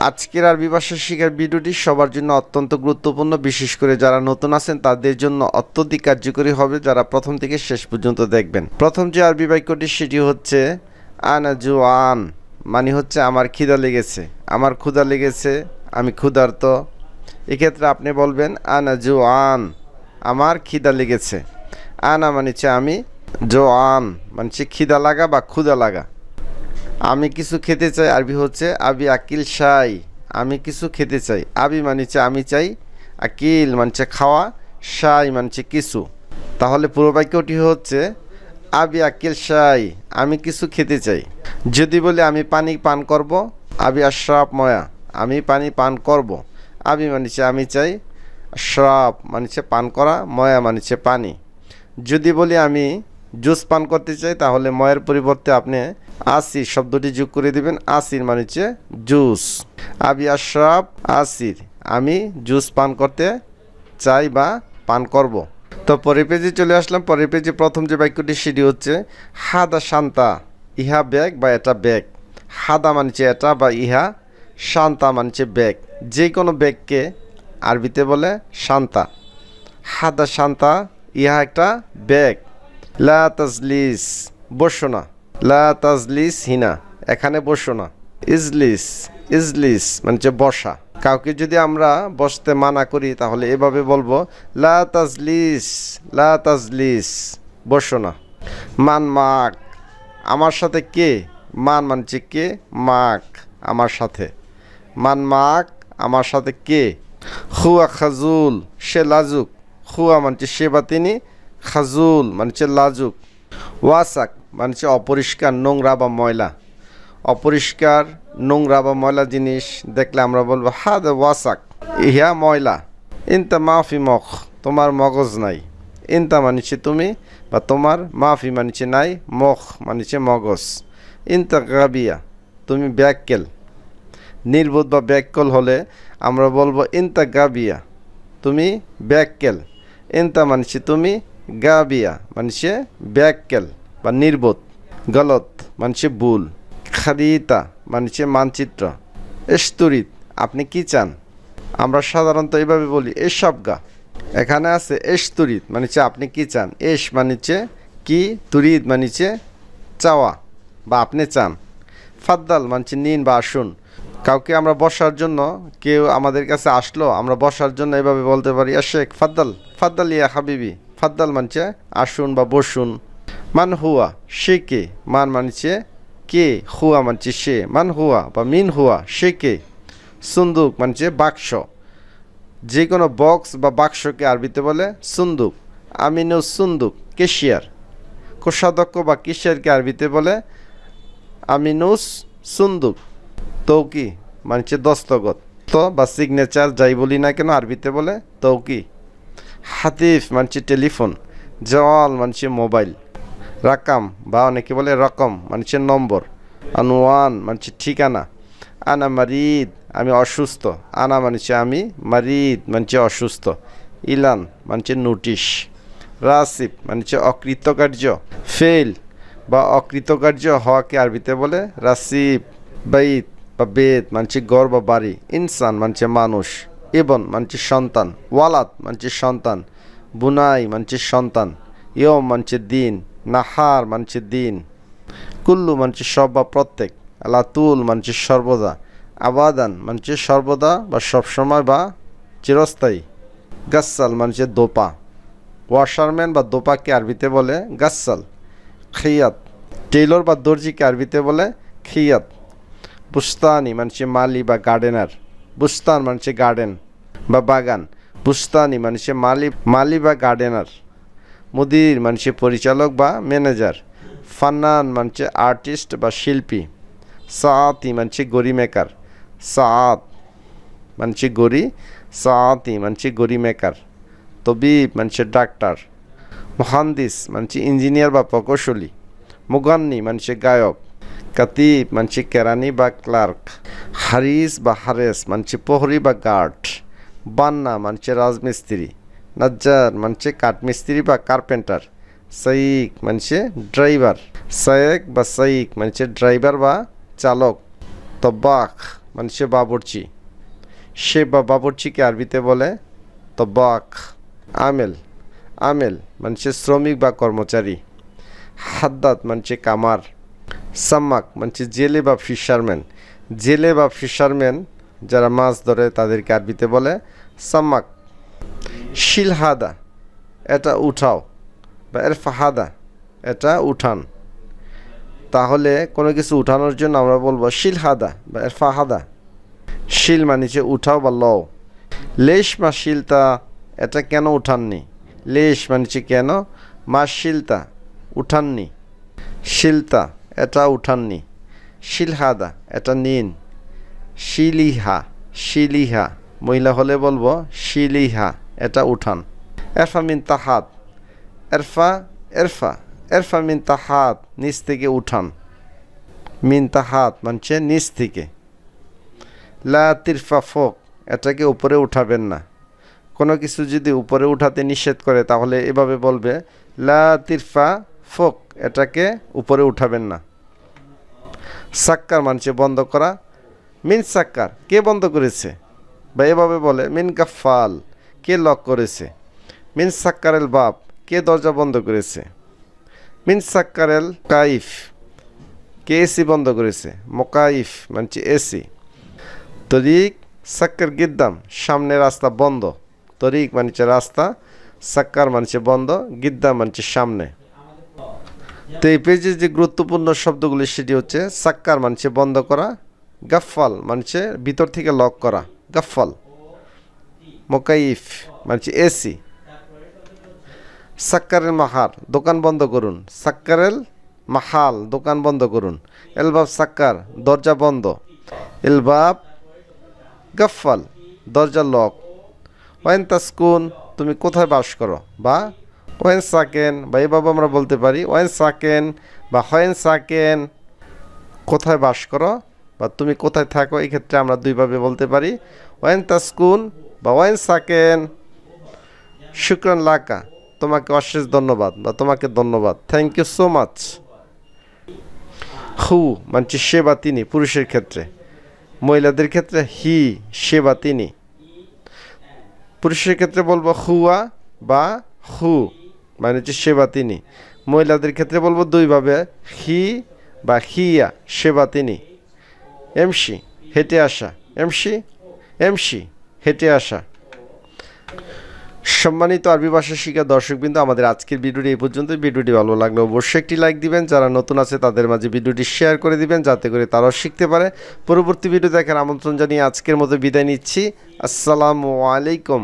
আজকের আরবি ভাষা শেখার ভিডিওটি সবার জন্য অত্যন্ত গুরুত্বপূর্ণ, বিশেষ করে যারা নতুন আছেন তাদের জন্য অত্যধিক কার্যকরী হবে যারা প্রথম থেকে শেষ পর্যন্ত দেখবেন। প্রথম যে আরবি বাক্যটি সেটি হচ্ছে আনা জুআন, মানে হচ্ছে আমার খিদা লেগেছে, আমার ক্ষুধা লেগেছে, আমি ক্ষুধার্ত। এক্ষেত্রে আপনি বলবেন আনা জুআন, আমার খিদা লেগেছে। আনা মানেছে আমি, জোআন মানেছে খিদা লাগা বা ক্ষুধা লাগা। আমি কিছু খেতে চাই আরবি হচ্ছে আবি আকিল শাই, আমি কিছু খেতে চাই। আবি মানেছে আমি চাই, আকিল মানছে খাওয়া, শাই মানছে কিছু। তাহলে পুরো বাক্যটি হচ্ছে আবি আকিল শাই, আমি কিছু খেতে চাই। যদি বলি আমি পানি পান করব, আবি আশরাব ময়া, আমি পানি পান করব। আবি মানেছে আমি চাই, আশরাব মানেছে পান করা, ময়া মানেছে পানি। যদি বলি আমি জুস পান করতে চাই, তাহলে ময়ের পরিবর্তে আপনি আসির শব্দটি যোগ করে দিবেন। আসির মানে হচ্ছে জুস। আবি আশরাব আসির, আমি জুস পান করতে চাই বা পান করব। তো পরের পেজে চলে আসলাম। পরের পেজে প্রথম যে বাক্যটি সেটি হচ্ছে হাদা শান্তা, ইহা ব্যাগ বা এটা ব্যাগ। হাদা মানছে এটা বা ইহা, শান্তা মানছে ব্যাগ। যে কোনো ব্যাগকে আরবিতে বলে শান্তা। হাদা শান্তা, ইহা একটা ব্যাগ। লা তাজলিস, বসো না। লা তাজলিস হিনা, এখানে বসো না। ইজলিস, ইজলিস মানে বসা। কাউকে যদি আমরা বসতে মানা করি তাহলে এভাবে বলবো লা তাজলিস, লা তাজলিস, বসো না। মান মাক, আমার সাথে কে। মান মানছে কে, মাক আমার সাথে। মান মাক, আমার সাথে কে। হুয়া খাজুল, সে লাজুক। হুয়া মানছে সে বা তিনি, খাজুল মানছে লাজুক। ওয়াসাক মানছে অপরিষ্কার, নোংরা বা ময়লা। অপরিষ্কার, নোংরা বা ময়লা জিনিস দেখলে আমরা বলবো হাদা ওয়াসাক, ইহা ময়লা। ইনতা মাফি মখ, তোমার মগজ নাই। ইনতা মানছে তুমি বা তোমার, মাফি মানছে নাই, মখ মানছে মগজ। ইনতা গাবিয়া, তুমি ব্যাককেল। নির্বোধ বা ব্যাককল হলে আমরা বলবো ইনতা গাবিয়া, তুমি ব্যাককেল। ইনতা মানছে তুমি, গাবিয়া মানছে ব্যাককেল বা নির্বোধ। গলত মানছে ভুল। খারিতা মানছে মানচিত্র। এশতুরিত, আপনি কি চান। আমরা সাধারণত এভাবে বলি এসবগা। এখানে আছে এশতুরিত মানছে আপনি কি চান। এশ মানছে কি, তুরিদ মানছে চাওয়া বা আপনি চান। ফাদ্দাল মানছে নিন বা আসুন। কাউকে আমরা বসার জন্য, কেউ আমাদের কাছে আসলো, আমরা বসার জন্য এভাবে বলতে পারি শেখ ফাদ্দাল, ফাদ্দাল ইয়া হাবিবি। ফাদ্দাল মানছে আসুন বা বসুন। মান হুয়া, সে কে। মান মানছে কে, হুয়া মানছে সে। মান হুয়া বা মিন হুয়া, সে কে। সুন্দুক মানছে বাক্স। যে কোনো বক্স বা বাক্সকে আরবিতে বলে সুন্দুক। আমিনুস সুন্দুক, কেশিয়ার। কোষাধ্যক্ষ বা কেশিয়ারকে আরবিতে বলে আমিনুস সুন্দুক। তৌকি মানছে দস্তখত তো বা সিগনেচার, যাই বলি না কেন আরবিতে বলে তৌকি। হাতিফ মানছে টেলিফোন। জওয়াল মানছে মোবাইল। রাকাম বা অনেকে বলে রকম মানছে নম্বর। আনওয়ান মানছে ঠিকানা। আনা মারিদ, আমি অসুস্থ। আনা মানছে আমি, মারিদ মানছে অসুস্থ। ইলান মানছে নোটিশ। রাসিব মানছে অকৃতকার্য। ফেল বা অকৃতকার্য হওয়াকে আরবিতে বলে রাসিব। বাইত বা বেদ মানছে ঘর বা বাড়ি। ইনসান মানছে মানুষ। ইবন মানছে সন্তান। ওয়ালাদ মানছে সন্তান। বুনাই মানছে সন্তান। ইয়ম মানছে দিন। নাহার মানছে দিন। কুল্লু মানছে সব বা প্রত্যেক। আলাতুল মানছে সর্বদা। আবাদান মানছে সর্বদা বা সবসময় বা চিরস্থায়ী। গাসাল মানছে দোপা। ওয়াশারম্যান বা দোপাকে আরবিতে বলে গাসাল। খিয়াত, টেইলর বা দর্জিকে আরবিতে বলে খিয়াত। বুস্তানি মানছে মালি বা গার্ডেনার। বুস্তান মানছে গার্ডেন বা বাগান। বুস্তানি মানছে মালি বা গার্ডেনার। মুদির মানছে পরিচালক বা ম্যানেজার। ফান্নান মানছে আর্টিস্ট বা শিল্পী। সাআতি মানছে গড়ি মেকার। সাআত মানছে গড়ি, সাআতি মানছে গড়ি মেকার। তবিব মানছে ডাক্তার। মুহান্দিস মানছে ইঞ্জিনিয়ার বা প্রকৌশলী। মুগান্নি মানছে গায়ক। কাতিব মানছে কেরানি বা ক্লার্ক। হারিস বা হারেস মানছে প্রহরী বা গার্ড। বান্না মানছে রাজমিস্ত্রি। নাজ্জার মানছে কাঠমিস্ত্রি বা কার্পেন্টার। সাইক মানছে ড্রাইভার। সায়েক বা সাইক মানছে ড্রাইভার বা চালক। তব্বাখ মানে সে বাবুর্চি, সে বা বাবুর্চিকে আরবিতে বলে তবাক। আমেল, আমেল মানে সে শ্রমিক বা কর্মচারী। হাদ্দাদ মানে সে কামার। সাম্মাক মানে জেলে বা ফিশারম্যান, জেলে বা ফিশারম্যান যারা মাছ ধরে তাদেরকে আরবিতে বলে সাম্মাক। শিলহাদা এটা উঠাও, বা এরফাহাদা এটা উঠান। তাহলে কোনো কিছু উঠানোর জন্য আমরা বলবো শিলহাদা বা এরফাহাদা। শিল মানে উঠাও বা লও। লেশ মা শিলতা এটা কেন উঠাননি, লেশ মানে কেন, মা শিলতা উঠাননি, শিলতা এটা উঠাননি। শিলহাদা এটা নিন। শিলিহা, শিলিহা মহিলা হলে বলবো শিলিহা এটা উঠান। এরফা মিন তাহাত, এরফা এরফা এরফা মিন তাহাত নিচ থেকে উঠান। মিন তাহাত মানে নিচ থেকে। লা তিরফা ফোক এটাকে উপরে উঠাবেন না। কোনো কিছু যদি উপরে উঠাতে নিষেধ করে তাহলে এভাবে বলবে লা তিরফা ফোক এটাকে উপরে উঠাবেন না। সাক্কার মানে বন্ধ করা। মিন সাক্কার কে বন্ধ করেছে, বা এভাবে বলে মিন গাফাল কে লক করেছে। মিন সাক্কারেল বাপ কে দরজা বন্ধ করেছে। মিন সাক্কারেল কাইফ কে এসি বন্ধ করেছে। মোকাইফ মানে এসি। তরিক সাক্কার গিদ্দাম সামনে রাস্তা বন্ধ। তরিক মানে রাস্তা, সাক্কার মানে বন্ধ, গিদ্দাম মানে সামনে। তো এই পেজে যে গুরুত্বপূর্ণ শব্দগুলি সেটি হচ্ছে সাক্কার মানে বন্ধ করা, গাফফাল মানে ভিতর থেকে লক করা গাফফাল, মোকাইফ মানে এসি। সাক্কারেল মাহার দোকান বন্ধ করুন, সাক্কারেল মাহাল দোকান বন্ধ করুন। এলবাব সাক্কার দরজা বন্ধ, এলবাব গাফফাল দরজা লক। ওয়েন তাসকুন তুমি কোথায় বাস করো, বা ওয়েন সাকেন, বা এভাবে আমরা বলতে পারি ওয়েন সাকেন বা হোয়েন সাকেন কোথায় বাস করো বা তুমি কোথায় থাকো। এই ক্ষেত্রে আমরা দুইভাবে বলতে পারি ওয়েন তাসকুন বা ওয়েন সাকেন। শুকরান লাকা তোমাকে অশেষ ধন্যবাদ বা তোমাকে ধন্যবাদ, থ্যাংক ইউ সো মাচ। হু মানে সে বা তিনি পুরুষের ক্ষেত্রে, মহিলাদের ক্ষেত্রে হি সে বা তিনি। পুরুষের ক্ষেত্রে বলবো হুয়া বা হু মানে সে বা তিনি। মহিলাদের ক্ষেত্রে বলবো দুইভাবে হি বা হিয়া সে বা তিনি। এমসি হেঁটে আসা, এমসি এমসি হেঁটে আসা। সম্মানিত আরবি ভাষা শিক্ষা দর্শকবৃন্দ, আমাদের আজকের ভিডিওটি এই পর্যন্ত। ভিডিওটি ভালো লাগলে অবশ্যই একটি লাইক দিবেন, যারা নতুন আছে তাদের মাঝে ভিডিওটি শেয়ার করে দিবেন যাতে করে তারাও শিখতে পারে। পরবর্তী ভিডিও দেখার আমন্ত্রণ জানিয়ে আজকের মতো বিদায় নিচ্ছি। আসসালামু আলাইকুম।